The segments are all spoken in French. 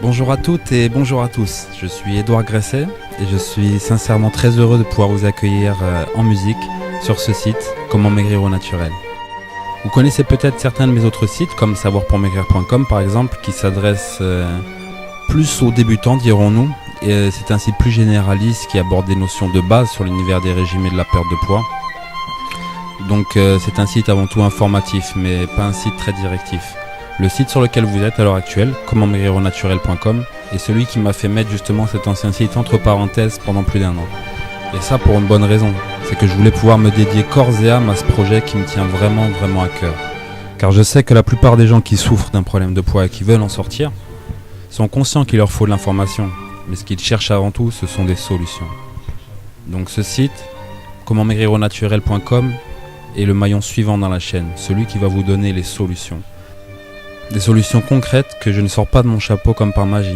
Bonjour à toutes et bonjour à tous, je suis Édouard Gresset et je suis sincèrement très heureux de pouvoir vous accueillir en musique sur ce site Comment maigrir au naturel. Vous connaissez peut-être certains de mes autres sites comme savoirpourmaigrir.com par exemple qui s'adresse plus aux débutants dirons-nous, et c'est un site plus généraliste qui aborde des notions de base sur l'univers des régimes et de la perte de poids. Donc c'est un site avant tout informatif mais pas un site très directif. Le site sur lequel vous êtes à l'heure actuelle, commentmaigrironaturel.com, est celui qui m'a fait mettre justement cet ancien site entre parenthèses pendant plus d'1 an. Et ça pour une bonne raison, c'est que je voulais pouvoir me dédier corps et âme à ce projet qui me tient vraiment à cœur. Car je sais que la plupart des gens qui souffrent d'un problème de poids et qui veulent en sortir, sont conscients qu'il leur faut de l'information, mais ce qu'ils cherchent avant tout, ce sont des solutions. Donc ce site, commentmaigrironaturel.com, est le maillon suivant dans la chaîne, celui qui va vous donner les solutions. Des solutions concrètes que je ne sors pas de mon chapeau comme par magie.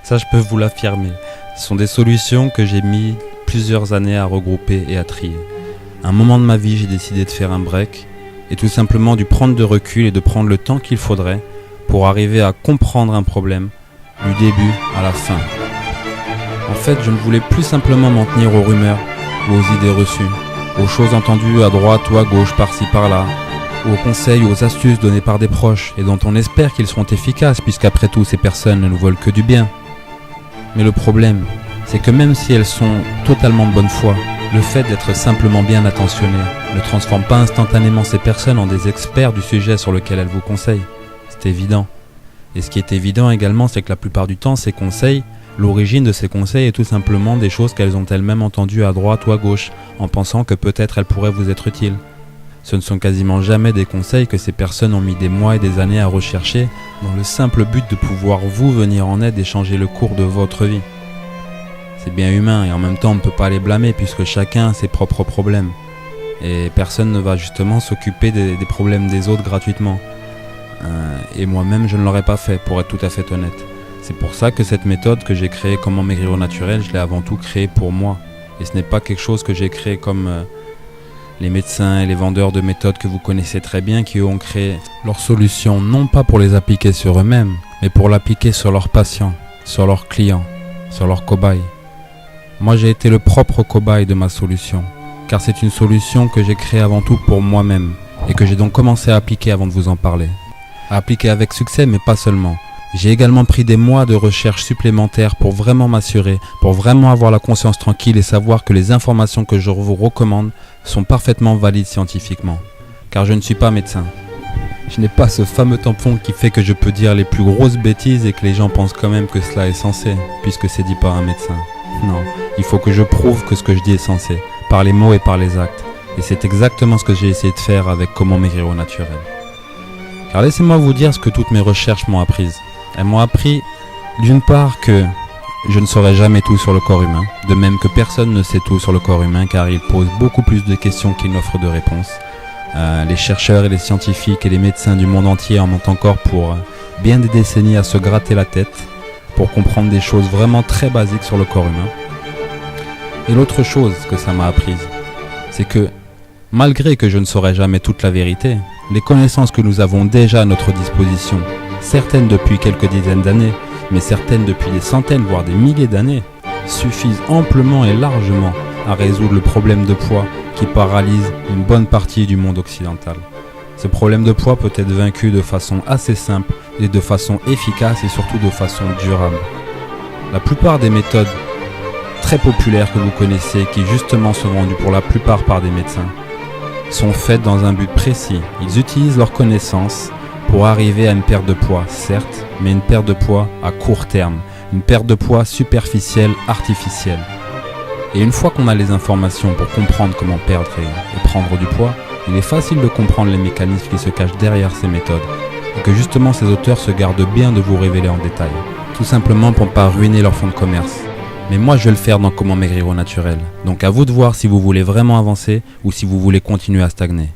Ça, je peux vous l'affirmer. Ce sont des solutions que j'ai mis plusieurs années à regrouper et à trier. À un moment de ma vie, j'ai décidé de faire un break et tout simplement dû prendre de recul et de prendre le temps qu'il faudrait pour arriver à comprendre un problème du début à la fin. En fait, je ne voulais plus simplement m'en tenir aux rumeurs ou aux idées reçues, aux choses entendues à droite ou à gauche, par-ci par-là, aux conseils ou aux astuces données par des proches et dont on espère qu'ils seront efficaces puisqu'après tout ces personnes ne nous veulent que du bien. Mais le problème, c'est que même si elles sont totalement de bonne foi, le fait d'être simplement bien attentionné ne transforme pas instantanément ces personnes en des experts du sujet sur lequel elles vous conseillent. C'est évident. Et ce qui est évident également, c'est que la plupart du temps, ces conseils, l'origine de ces conseils est tout simplement des choses qu'elles ont elles-mêmes entendues à droite ou à gauche, en pensant que peut-être elles pourraient vous être utiles. Ce ne sont quasiment jamais des conseils que ces personnes ont mis des mois et des années à rechercher dans le simple but de pouvoir vous venir en aide et changer le cours de votre vie. C'est bien humain et en même temps on ne peut pas les blâmer puisque chacun a ses propres problèmes. Et personne ne va justement s'occuper des problèmes des autres gratuitement. Et moi-même je ne l'aurais pas fait pour être tout à fait honnête. C'est pour ça que cette méthode que j'ai créée Comment maigrir au naturel, je l'ai avant tout créée pour moi. Et ce n'est pas quelque chose que j'ai créé comme les médecins et les vendeurs de méthodes que vous connaissez très bien qui ont créé leurs solutions non pas pour les appliquer sur eux-mêmes, mais pour l'appliquer sur leurs patients, sur leurs clients, sur leurs cobayes. Moi j'ai été le propre cobaye de ma solution, car c'est une solution que j'ai créée avant tout pour moi-même et que j'ai donc commencé à appliquer avant de vous en parler. À appliquer avec succès mais pas seulement. J'ai également pris des mois de recherche supplémentaires pour vraiment m'assurer, pour vraiment avoir la conscience tranquille et savoir que les informations que je vous recommande sont parfaitement valides scientifiquement. Car je ne suis pas médecin. Je n'ai pas ce fameux tampon qui fait que je peux dire les plus grosses bêtises et que les gens pensent quand même que cela est censé, puisque c'est dit par un médecin. Non, il faut que je prouve que ce que je dis est censé, par les mots et par les actes. Et c'est exactement ce que j'ai essayé de faire avec Comment maigrir au naturel. Car laissez-moi vous dire ce que toutes mes recherches m'ont appris. Elles m'ont appris, d'une part, que je ne saurai jamais tout sur le corps humain, de même que personne ne sait tout sur le corps humain car il pose beaucoup plus de questions qu'il n'offre de réponses. Les chercheurs et les scientifiques et les médecins du monde entier en ont encore pour bien des décennies à se gratter la tête pour comprendre des choses vraiment très basiques sur le corps humain. Et l'autre chose que ça m'a apprise, c'est que malgré que je ne saurai jamais toute la vérité, les connaissances que nous avons déjà à notre disposition, certaines depuis quelques dizaines d'années, mais certaines depuis des centaines voire des milliers d'années, suffisent amplement et largement à résoudre le problème de poids qui paralyse une bonne partie du monde occidental. Ce problème de poids peut être vaincu de façon assez simple et de façon efficace et surtout de façon durable. La plupart des méthodes très populaires que vous connaissez, qui justement sont vendues pour la plupart par des médecins, sont faites dans un but précis. Ils utilisent leurs connaissances pour arriver à une perte de poids, certes, mais une perte de poids à court terme, une perte de poids superficielle, artificielle. Et une fois qu'on a les informations pour comprendre comment perdre et prendre du poids, il est facile de comprendre les mécanismes qui se cachent derrière ces méthodes, et que justement ces auteurs se gardent bien de vous révéler en détail, tout simplement pour ne pas ruiner leur fonds de commerce. Mais moi je vais le faire dans Comment maigrir au naturel, donc à vous de voir si vous voulez vraiment avancer ou si vous voulez continuer à stagner.